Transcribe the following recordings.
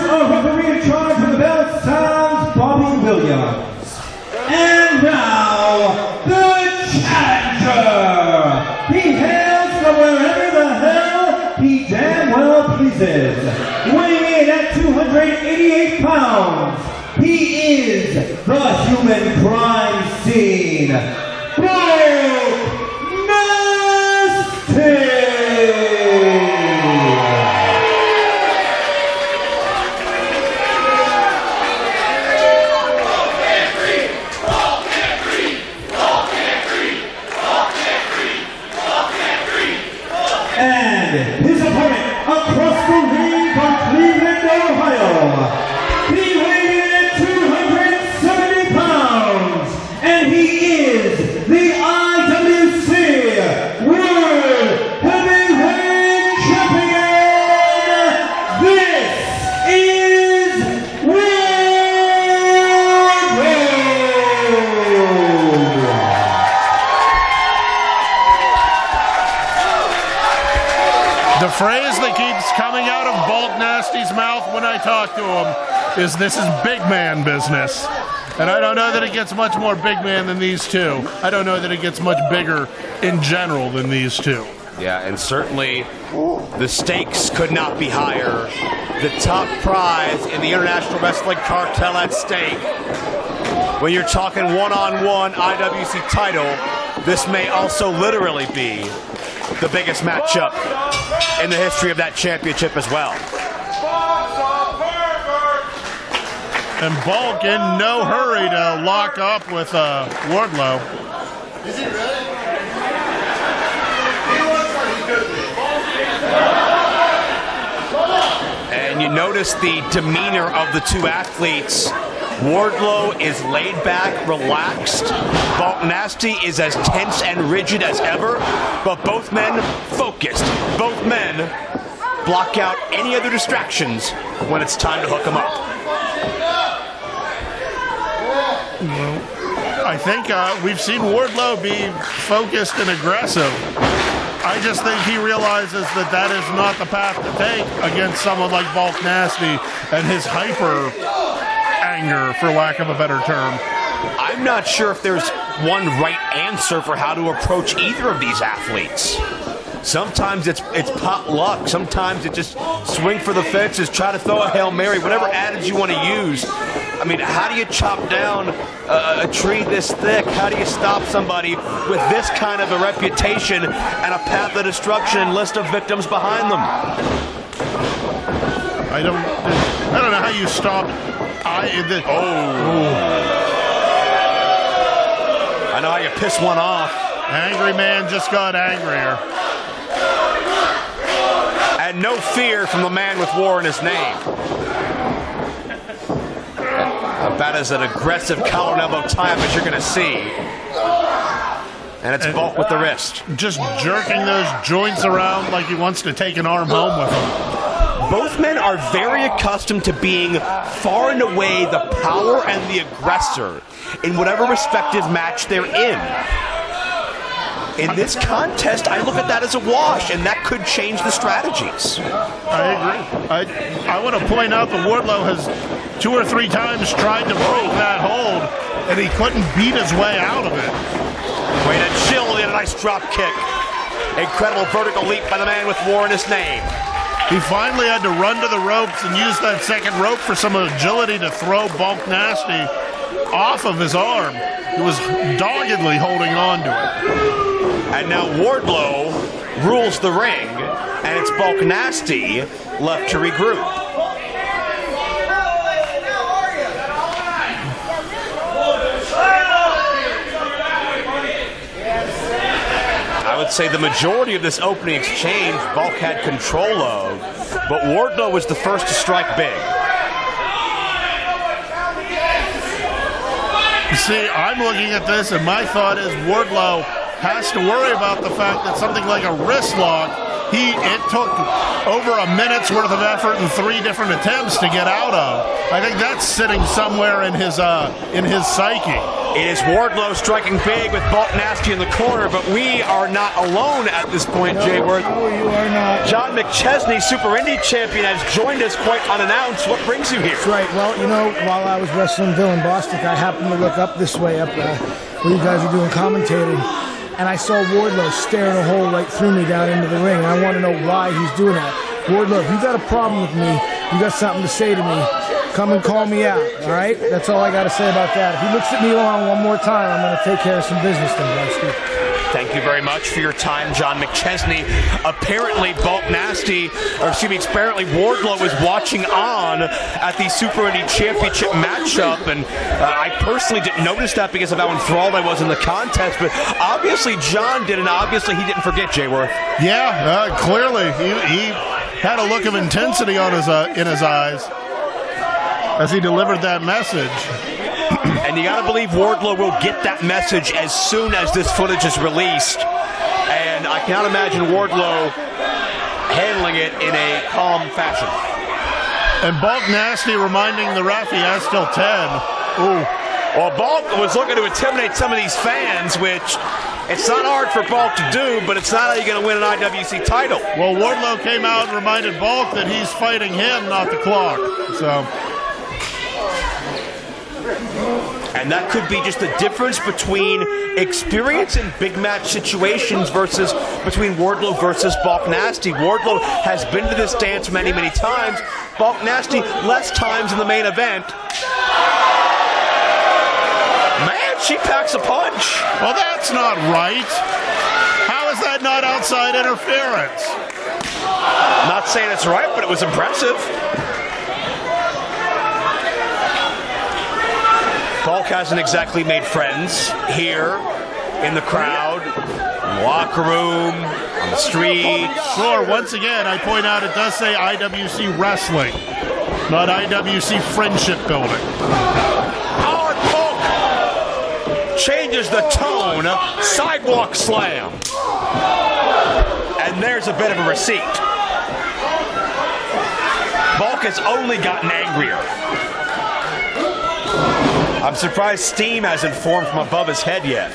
our referee in charge of the belt sounds Bobby Williams. And now, the challenger. He hails from wherever the hell he damn well pleases. Weighing in at 288 pounds, he is the human crime scene. And his opponent across the ring from Cleveland, Ohio. He weighed in at 270 pounds, and he is the IWC World Heavyweight Champion. This is The phrase that keeps coming out of Bulk Nasty's mouth when I talk to him is, "This is big man business." And I don't know that it gets much more big man than these two. I don't know that it gets much bigger in general than these two. Yeah, and certainly the stakes could not be higher. The top prize in the International Wrestling Cartel at stake. When you're talking one-on-one IWC title, this may also literally be the biggest matchup in the history of that championship as well. And Bulk in no hurry to lock up with Wardlow. Is he really? And you notice the demeanor of the two athletes. Wardlow is laid back, relaxed. Bulk Nasty is as tense and rigid as ever, but both men focused. Both men block out any other distractions when it's time to hook them up. Well, I think we've seen Wardlow be focused and aggressive. I just think he realizes that that is not the path to take against someone like Bulk Nasty and his hyper anger, for lack of a better term. I'm not sure if there's one right answer for how to approach either of these athletes. Sometimes it's pot luck. Sometimes it's just swing for the fences, try to throw a Hail Mary, whatever adage you want to use. I mean, how do you chop down a tree this thick? How do you stop somebody with this kind of a reputation and a path of destruction and list of victims behind them? I don't know how you stop. I know how you piss one off. Angry man just got angrier. And no fear from the man with war in his name. About as an aggressive collar and elbow tie-up as you're going to see. And it's Bulk with the wrist. Just jerking those joints around like he wants to take an arm home with him. Both men are very accustomed to being far and away the power and the aggressor in whatever respective match they're in. In this contest, I look at that as a wash, and that could change the strategies. I agree. I want to point out that Wardlow has 2 or 3 times tried to break that hold, and he couldn't beat his way out of it. Way to chill in a nice drop kick. Incredible vertical leap by the man with war in his name. He finally had to run to the ropes and use that second rope for some agility to throw Bulk Nasty off of his arm. He was doggedly holding on to it. And now Wardlow rules the ring, and it's Bulk Nasty left to regroup. I would say the majority of this opening exchange Bulk had control of, but Wardlow was the first to strike big. You see, I'm looking at this, and my thought is Wardlow has to worry about the fact that something like a wrist lock it took over a minute's worth of effort and 3 different attempts to get out of. I think that's sitting somewhere in his psyche. It is Wardlow striking big with Bulk Nasty in the corner, but we are not alone at this point, Jay Worth. No, you are not. John McChesney, Super Indy champion, has joined us quite unannounced. What brings you here? That's right. Well, you know, while I was wrestling Dylan Bostic, I happened to look up this way, up where you guys are doing commentating, and I saw Wardlow staring a hole right through me down into the ring, and I want to know why he's doing that. Wardlow, if you got a problem with me, you got something to say to me, come and call me out, all right? That's all I got to say about that. If he looks at me wrong one more time, I'm going to take care of some business then, Bostic. Thank you very much for your time, John McChesney. Apparently, apparently Wardlow was watching on at the Super Indy Championship matchup, and I personally didn't notice that because of how enthralled I was in the contest, but obviously John did, and obviously he didn't forget, Jay Worth. Yeah, clearly. He had a look of intensity on in his eyes as he delivered that message. And you got to believe Wardlow will get that message as soon as this footage is released. And I cannot imagine Wardlow handling it in a calm fashion. And Bulk Nasty reminding the ref he has still 10. Ooh. Well, Bulk was looking to intimidate some of these fans, which it's not hard for Bulk to do, but it's not how you're going to win an IWC title. Well, Wardlow came out and reminded Bulk that he's fighting him, not the clock. So... And that could be just the difference between experience in big match situations between Wardlow versus Bulk Nasty. Wardlow has been to this dance many, many times. Bulk Nasty, less times in the main event. Man, she packs a punch. Well, that's not right. How is that not outside interference? Not saying it's right, but it was impressive. Bulk hasn't exactly made friends here in the crowd, in the locker room, on the street. Sure, once again, I point out it does say IWC Wrestling, not IWC Friendship Building. Howard Bulk changes the tone, sidewalk slam. And there's a bit of a receipt. Bulk has only gotten angrier. I'm surprised steam hasn't formed from above his head yet.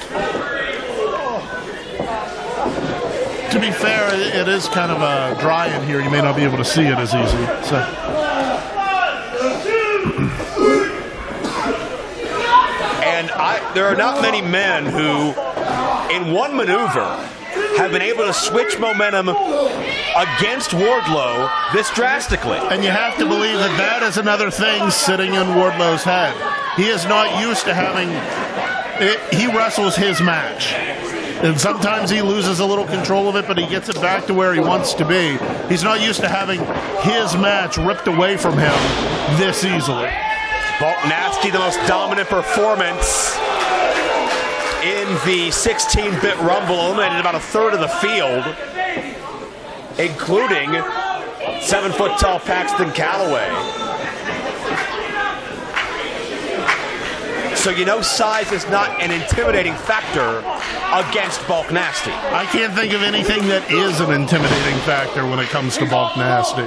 To be fair, it is kind of dry in here. You may not be able to see it as easy. So. And there are not many men who, in one maneuver, have been able to switch momentum against Wardlow this drastically. And you have to believe that that is another thing sitting in Wardlow's head. He is not used to having... He wrestles his match. And sometimes he loses a little control of it, but he gets it back to where he wants to be. He's not used to having his match ripped away from him this easily. Bulk Nasty, the most dominant performance in the 16-bit Rumble, eliminated about a third of the field, including 7-foot-tall Paxton Calloway. So you know size is not an intimidating factor against Bulk Nasty. I can't think of anything that is an intimidating factor when it comes to Bulk Nasty.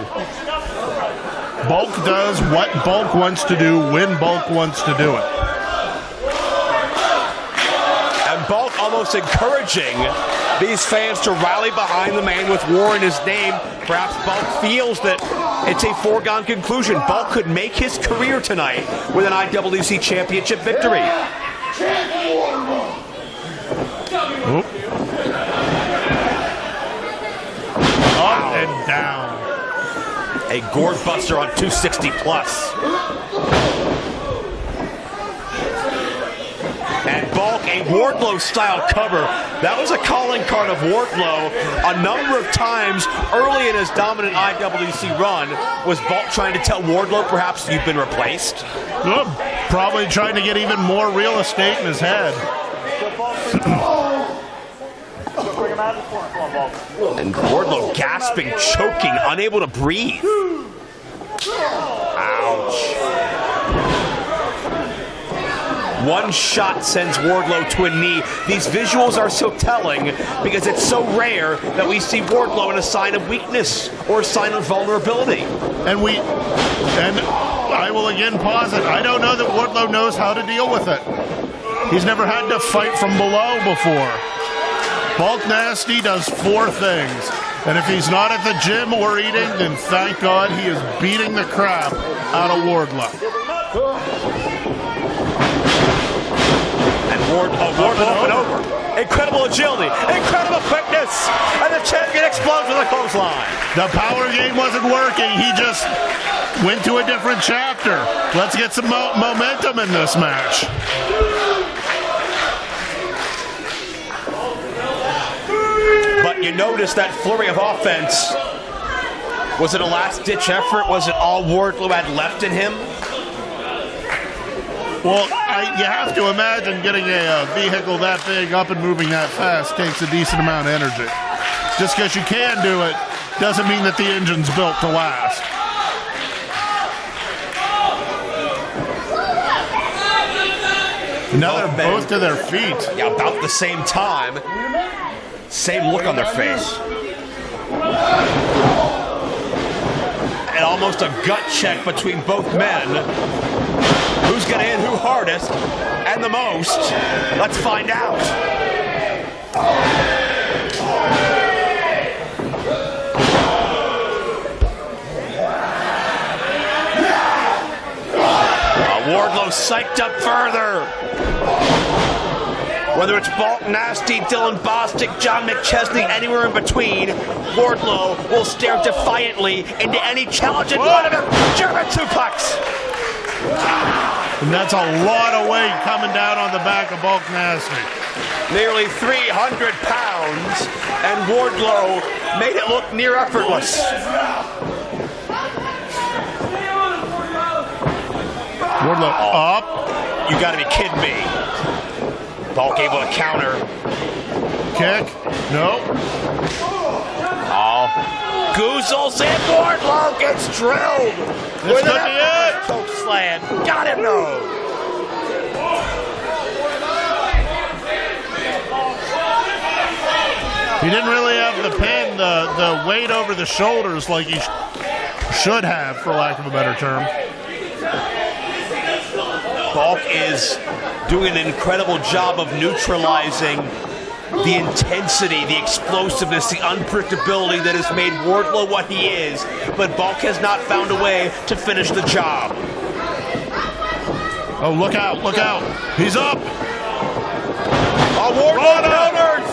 Bulk does what Bulk wants to do when Bulk wants to do it. And Bulk almost encouraging these fans to rally behind the man with war in his name. Perhaps Bulk feels that it's a foregone conclusion. Bulk could make his career tonight with an IWC Championship victory. Oop. Up and down. A gourd buster on 260 plus. And Bulk, a Wardlow-style cover. That was a calling card of Wardlow. A number of times early in his dominant IWC run was Bulk trying to tell Wardlow perhaps you've been replaced. Well, probably trying to get even more real estate in his head. And Wardlow gasping, choking, unable to breathe. Ouch. One shot sends Wardlow to a knee. These visuals are so telling because it's so rare that we see Wardlow in a sign of weakness or a sign of vulnerability. And I will again posit, I don't know that Wardlow knows how to deal with it. He's never had to fight from below before. Bulk Nasty does 4 things. And if he's not at the gym or eating, then thank God he is beating the crap out of Wardlow. And Wardlow up and over. Incredible agility, incredible quickness, and the champion explodes with a clothesline. The power game wasn't working. He just went to a different chapter. Let's get some momentum in this match. But you notice that flurry of offense. Was it a last-ditch effort? Was it all Wardlow had left in him? Well, you have to imagine getting a vehicle that big up and moving that fast takes a decent amount of energy. Just because you can do it doesn't mean that the engine's built to last. Now they're both to their feet. Yeah, about the same time. Same look on their face. And almost a gut check between both men. Who's going to hit who hardest and the most? Let's find out. Wardlow psyched up further. Whether it's Bulk Nasty, Dylan Bostic, John McChesney, anywhere in between, Wardlow will stare defiantly into any challenge and one of them, German suplex. And that's a lot of weight coming down on the back of Bulk Nasty. Nearly 300 pounds, and Wardlow made it look near effortless. Wardlow up. You gotta be kidding me. Bulk able to counter. Kick. No. Oh. Goozles and Wardlow gets drilled. This could be it. Choke slam. Got him, no. He didn't really have the pin, the weight over the shoulders like he should have, for lack of a better term. Bulk is doing an incredible job of neutralizing the intensity, the explosiveness, the unpredictability that has made Wardlow what he is, but Bulk has not found a way to finish the job. Oh, look out, look out. He's up. Oh, Wardlow counters.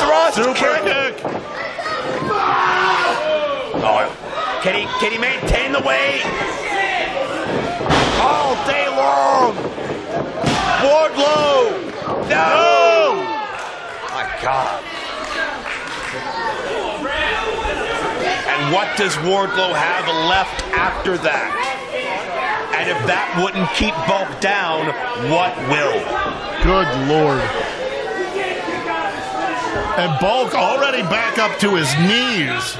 Thrust Super kick. Oh, can he maintain the weight? All day long. Wardlow. No. My God. And what does Wardlow have left after that? And if that wouldn't keep Bulk down, what will? Good Lord. And Bulk already back up to his knees.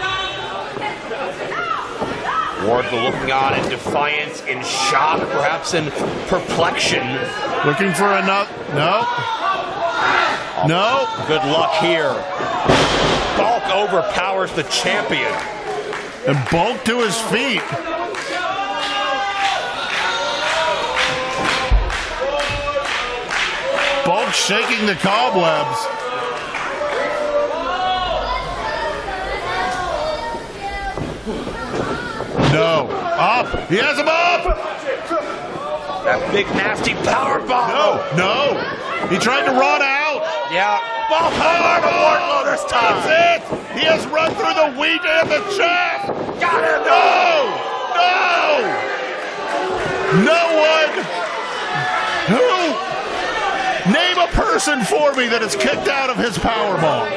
Wardlow looking on in defiance, in shock, perhaps in perplexion. Looking for another. No. No. Good luck here. Bulk overpowers the champion. And Bulk to his feet. Bulk shaking the cobwebs. No. Up. He has him up. That big nasty power bomb. No. He tried to run out. Yeah. Bulk hard to Wardlow this time. That's it. He has run through the wheat and the chaff. Got him. No. No one. Who? Name a person for me that is kicked out of his power bomb.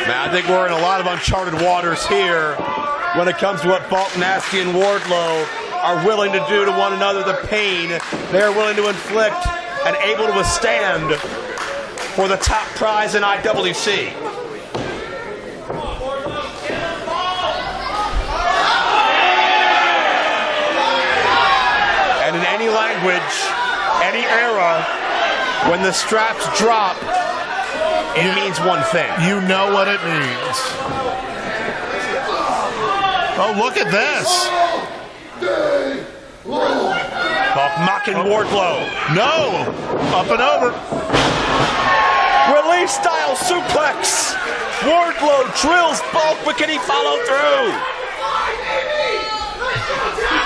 Man, I think we're in a lot of uncharted waters here when it comes to what Bulk Nasty and Wardlow are willing to do to one another, the pain they are willing to inflict and able to withstand for the top prize in IWC. language, any era, when the straps drop, it means one thing. You know what it means. Oh, look at this. Hawk mocking Wardlow. No. Up and over. Release style suplex. Wardlow drills Bulk, but can he follow through?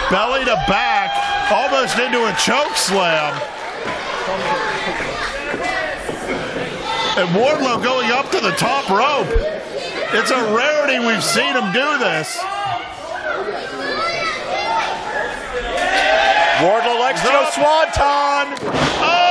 Belly to back, almost into a choke slam. And Wardlow going up to the top rope. It's a rarity we've seen him do this. Wardlow likes to go swanton. Oh!